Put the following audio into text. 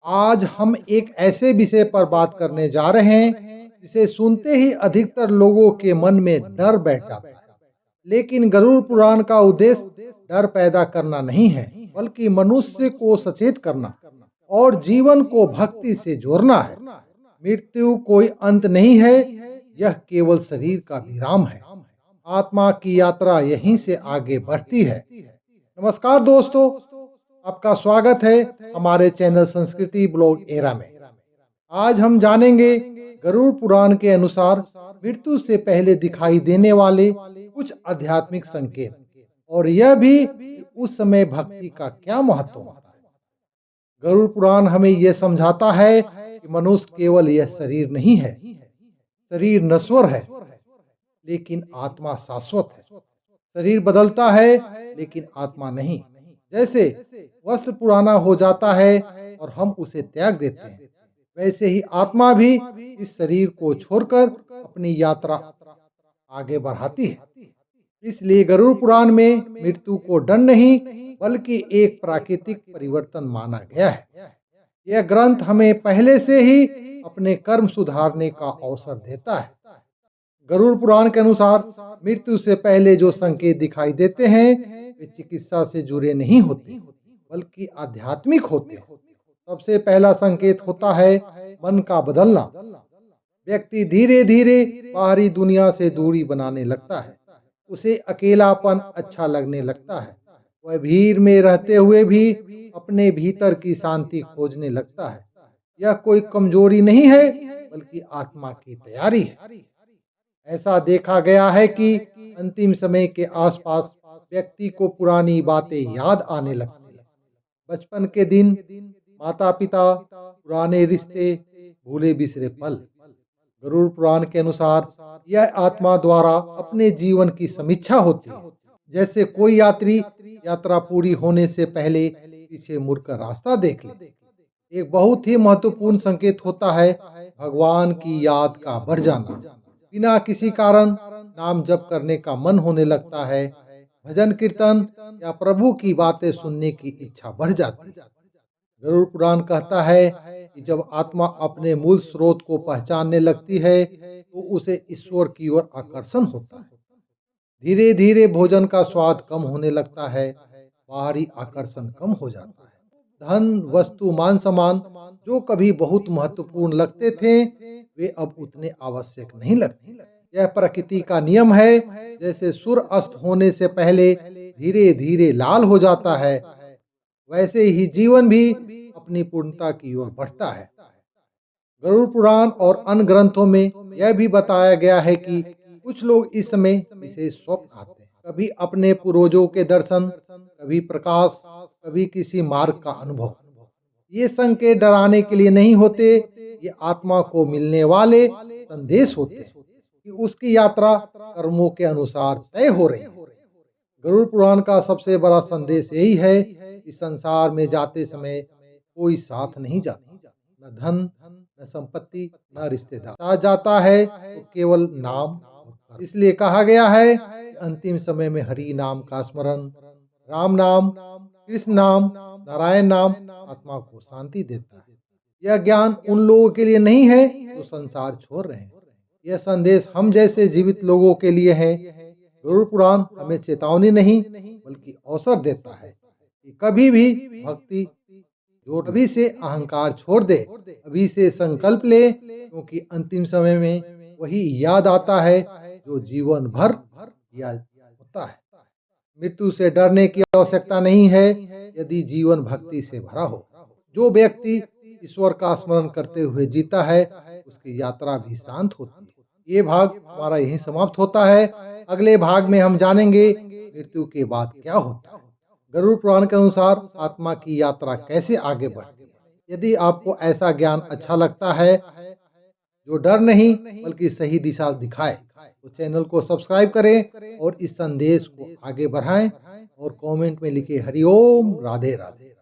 आज हम एक ऐसे विषय पर बात करने जा रहे हैं जिसे सुनते ही अधिकतर लोगों के मन में डर बैठ जाता है। लेकिन गरुड़ पुराण का उद्देश्य डर पैदा करना नहीं है, बल्कि मनुष्य को सचेत करना और जीवन को भक्ति से जोड़ना है। मृत्यु कोई अंत नहीं है, यह केवल शरीर का विराम है। आत्मा की यात्रा यहीं से आगे बढ़ती है। नमस्कार दोस्तों, आपका स्वागत है हमारे चैनल संस्कृति ब्लॉग एरा में। आज हम जानेंगे गरुड़ पुराण के अनुसार मृत्यु से पहले दिखाई देने वाले कुछ आध्यात्मिक संकेत, और यह भी कि उस समय भक्ति का क्या महत्व होता है। गरुड़ पुराण हमें यह समझाता है कि मनुष्य केवल यह शरीर नहीं है। शरीर नश्वर है, लेकिन आत्मा शाश्वत है। शरीर बदलता है, लेकिन आत्मा नहीं। जैसे वस्त्र पुराना हो जाता है और हम उसे त्याग देते हैं, वैसे ही आत्मा भी इस शरीर को छोड़कर अपनी यात्रा आगे बढ़ाती है। इसलिए गरुड़ पुराण में मृत्यु को डर नहीं, बल्कि एक प्राकृतिक परिवर्तन माना गया है। यह ग्रंथ हमें पहले से ही अपने कर्म सुधारने का अवसर देता है। गरुड़ पुराण के अनुसार मृत्यु से पहले जो संकेत दिखाई देते हैं वे चिकित्सा से जुड़े नहीं होते, बल्कि आध्यात्मिक होते हैं। सबसे पहला संकेत होता है मन का बदलना। व्यक्ति धीरे धीरे बाहरी दुनिया से दूरी बनाने लगता है। उसे अकेलापन अच्छा लगने लगता है। वह भीड़ में रहते हुए भी अपने भीतर की शांति खोजने लगता है। यह कोई कमजोरी नहीं है, बल्कि आत्मा की तैयारी है। ऐसा देखा गया है कि अंतिम समय के आसपास व्यक्ति को पुरानी बातें याद आने लगती है। बचपन के दिन, माता पिता, पुराने रिश्ते, भूले बिसरे पल। गरुड़ पुराण के अनुसार यह आत्मा द्वारा अपने जीवन की समीक्षा होती है। जैसे कोई यात्री यात्रा पूरी होने से पहले पीछे मुड़कर रास्ता देख ले। एक बहुत ही महत्वपूर्ण संकेत होता है भगवान की याद का बढ़ जाना। बिना किसी कारण नाम जप करने का मन होने लगता है। भजन कीर्तन या प्रभु की बातें सुनने की इच्छा बढ़ जाती है। गरुड़ पुराण कहता है कि जब आत्मा अपने मूल स्रोत को पहचानने लगती है तो उसे ईश्वर की ओर आकर्षण होता है। धीरे धीरे भोजन का स्वाद कम होने लगता है, बाहरी आकर्षण कम हो जाता है। धन, वस्तु, मान सम्मान जो कभी बहुत महत्वपूर्ण लगते थे, वे अब उतने आवश्यक नहीं लगते। यह प्रकृति का नियम है। जैसे सूर्य अस्त होने से पहले धीरे धीरे लाल हो जाता है, वैसे ही जीवन भी अपनी पूर्णता की ओर बढ़ता है। गरुड़ पुराण और अन्य ग्रंथों में यह भी बताया गया है कि कुछ लोग इस समय विशेष स्वप्न आते हैं। कभी अपने पूर्वजों के दर्शन, कभी प्रकाश, कभी किसी मार्ग का अनुभव। ये संकेत डराने के लिए नहीं होते, ये आत्मा को मिलने वाले संदेश होते हैं कि उसकी यात्रा कर्मों के अनुसार तय हो रही है। गरुड़ पुराण का सबसे बड़ा संदेश यही है कि संसार में जाते समय कोई साथ नहीं जाता, न धन, न संपत्ति, न रिश्तेदार। साथ जाता है तो केवल नाम। इसलिए कहा गया है कि अंतिम समय में हरि नाम का स्मरण, राम नाम, कृष्ण नाम, नारायण नाम आत्मा को शांति देता है। यह ज्ञान उन लोगों के लिए नहीं है जो संसार छोड़ रहे हैं। यह संदेश हम जैसे जीवित लोगों के लिए है। गरुड़ पुराण हमें चेतावनी नहीं, बल्कि अवसर देता है कि कभी भी भक्ति जोड़, अभी से अहंकार छोड़ दे, अभी से संकल्प ले, क्योंकि अंतिम समय में वही याद आता है जो जीवन भर याद होता है। मृत्यु से डरने की आवश्यकता नहीं है यदि जीवन भक्ति से भरा हो। जो व्यक्ति ईश्वर का स्मरण करते हुए जीता है, उसकी यात्रा भी शांत होती है। ये भाग हमारा यहीं समाप्त होता है। अगले भाग में हम जानेंगे मृत्यु के बाद क्या होता है। गरुड़ पुराण के अनुसार आत्मा की यात्रा कैसे आगे बढ़ती है। यदि आपको ऐसा ज्ञान अच्छा लगता है जो डर नहीं बल्कि सही दिशा दिखाए, तो चैनल को सब्सक्राइब करें और इस संदेश को आगे बढ़ाएं और कमेंट में लिखे हरिओम, राधे राधे।